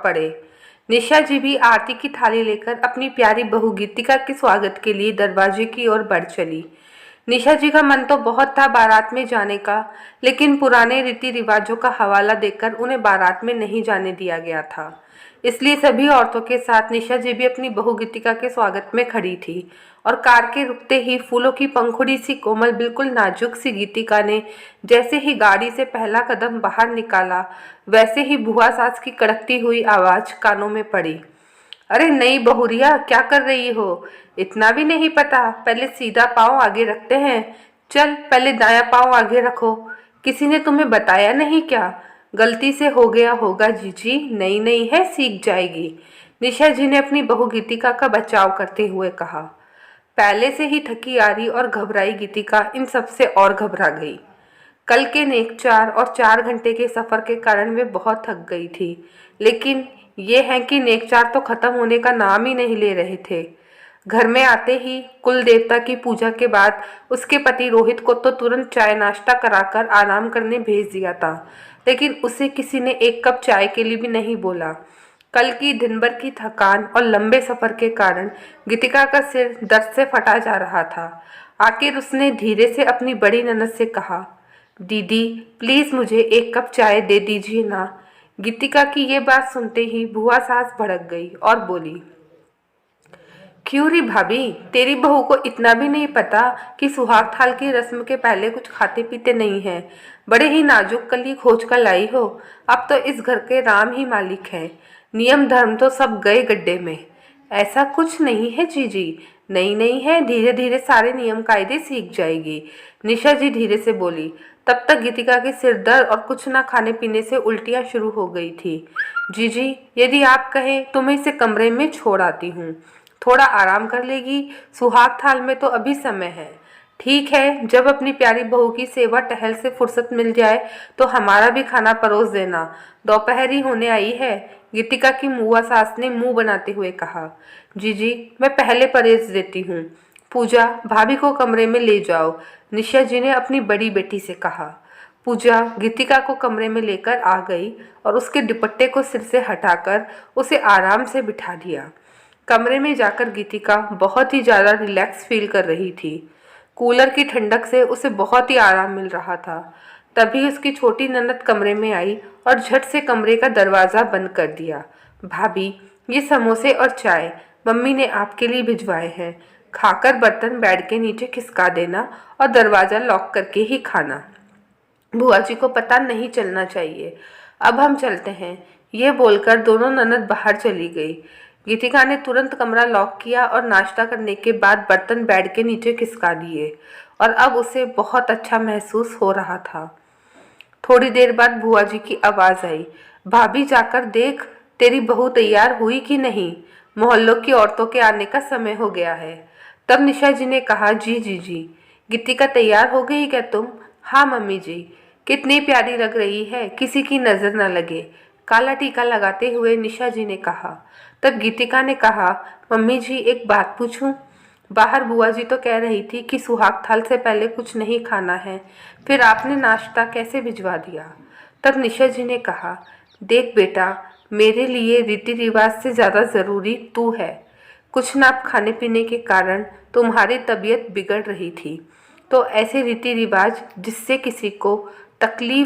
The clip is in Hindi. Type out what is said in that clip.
पड़े। निशा जी भी आरती की थाली लेकर अपनी प्यारी बहू गीतिका के स्वागत के लिए दरवाजे की ओर बढ़ चली। निशा जी का मन तो बहुत था बारात में जाने का, लेकिन पुराने रीति रिवाजों का हवाला देकर उन्हें बारात में नहीं जाने दिया गया था। इसलिए सभी औरतों के साथ निशा जी भी अपनी बहू गीतिका के स्वागत में खड़ी थी और कार के रुकते ही फूलों की पंखुड़ी सी कोमल बिल्कुल नाजुक सी गीतिका ने जैसे ही गाड़ी से पहला कदम बाहर निकाला, वैसे ही बुआ सास की कड़कती हुई आवाज कानों में पड़ी। अरे नई बहुरिया, क्या कर रही हो? इतना भी नहीं पता? पहले सीधा पाँव आगे रखते हैं। चल पहले दायां पाँव आगे रखो। किसी ने तुम्हें बताया नहीं क्या? गलती से हो गया होगा जीजी, नई नई है, सीख जाएगी। निशा जी ने अपनी बहू गीतिका का बचाव करते हुए कहा। पहले से ही थकी आ रही और घबराई गीतिका इन सबसे और घबरा गई। कल के नेकचार और 4 घंटे के सफ़र के कारण वे बहुत थक गई थी, लेकिन ये है कि नेकचार तो खत्म होने का नाम ही नहीं ले रहे थे। घर में आते ही कुल देवता की पूजा के बाद उसके पति रोहित को तो तुरंत चाय नाश्ता कराकर आराम करने भेज दिया था, लेकिन उसे किसी ने एक कप चाय के लिए भी नहीं बोला। कल की दिन भर की थकान और लंबे सफ़र के कारण गीतिका का सिर दर्द से फटा जा रहा था। आखिर उसने धीरे से अपनी बड़ी ननद से कहा, दीदी प्लीज़ मुझे एक कप चाय दे दीजिए ना। गीतिका की ये बात सुनते ही बुआ सास भड़क गई और बोली, क्यों री भाभी, तेरी बहू को इतना भी नहीं पता कि सुहाग थाल की रस्म के पहले कुछ खाते पीते नहीं हैं? बड़े ही नाजुक कली खोज कर लाई हो। अब तो इस घर के राम ही मालिक हैं, नियम धर्म तो सब गए गड्ढे में। ऐसा कुछ नहीं है जीजी, नई नई है, धीरे धीरे सारे नियम कायदे सीख जाएगी। निशा जी धीरे से बोली। तब तक गीतिका के सिर दर्द और कुछ ना खाने पीने से उल्टियाँ शुरू हो गई थी। जीजी यदि आप कहें तो मैं इसे कमरे में छोड़ आती हूँ, थोड़ा आराम कर लेगी। सुहाग थाल में तो अभी समय है। ठीक है, जब अपनी प्यारी बहू की सेवा टहल से फुर्सत मिल जाए तो हमारा भी खाना परोस देना, दोपहरी होने आई है। गीतिका की मुआ सास ने मुंह बनाते हुए कहा। जीजी मैं पहले परेज देती हूँ। पूजा भाभी को कमरे में ले जाओ, निशा जी ने अपनी बड़ी बेटी से कहा। पूजा गीतिका को कमरे में लेकर आ गई और उसके दुपट्टे को सिर से हटाकर उसे आराम से बिठा दिया। कमरे में जाकर गीतिका बहुत ही ज़्यादा रिलैक्स फील कर रही थी। कूलर की ठंडक से उसे बहुत ही आराम मिल रहा था। तभी उसकी छोटी ननद कमरे में आई और झट से कमरे का दरवाज़ा बंद कर दिया। भाभी ये समोसे और चाय मम्मी ने आपके लिए भिजवाए हैं, खाकर बर्तन बेड के नीचे खिसका देना और दरवाज़ा लॉक करके ही खाना। बुआ जी को पता नहीं चलना चाहिए। अब हम चलते हैं। ये बोलकर दोनों ननद बाहर चली गई। गीतिका ने तुरंत कमरा लॉक किया और नाश्ता करने के बाद बर्तन बेड के नीचे खिसका दिए और अब उसे बहुत अच्छा महसूस हो रहा था। थोड़ी देर बाद बुआ जी की आवाज़ आई, भाभी जाकर देख तेरी बहू तैयार हुई कि नहीं, मोहल्लों की औरतों के आने का समय हो गया है। तब निशा जी ने कहा, जी जी जी। गीतिका तैयार हो गई क्या तुम? हाँ मम्मी जी। कितनी प्यारी लग रही है, किसी की नज़र न लगे, काला टीका लगाते हुए निशा जी ने कहा। तब गीतिका ने कहा, मम्मी जी एक बात पूछूं? बाहर बुआ जी तो कह रही थी कि सुहाग थाल से पहले कुछ नहीं खाना है, फिर आपने नाश्ता कैसे भिजवा दिया? तब निशा जी ने कहा, देख बेटा, मेरे लिए रीति रिवाज से ज़्यादा ज़रूरी तू है। कुछ ना खाने पीने के कारण तुम्हारी तबीयत बिगड़ रही थी, तो ऐसे रीति रिवाज जिससे किसी को तकलीफ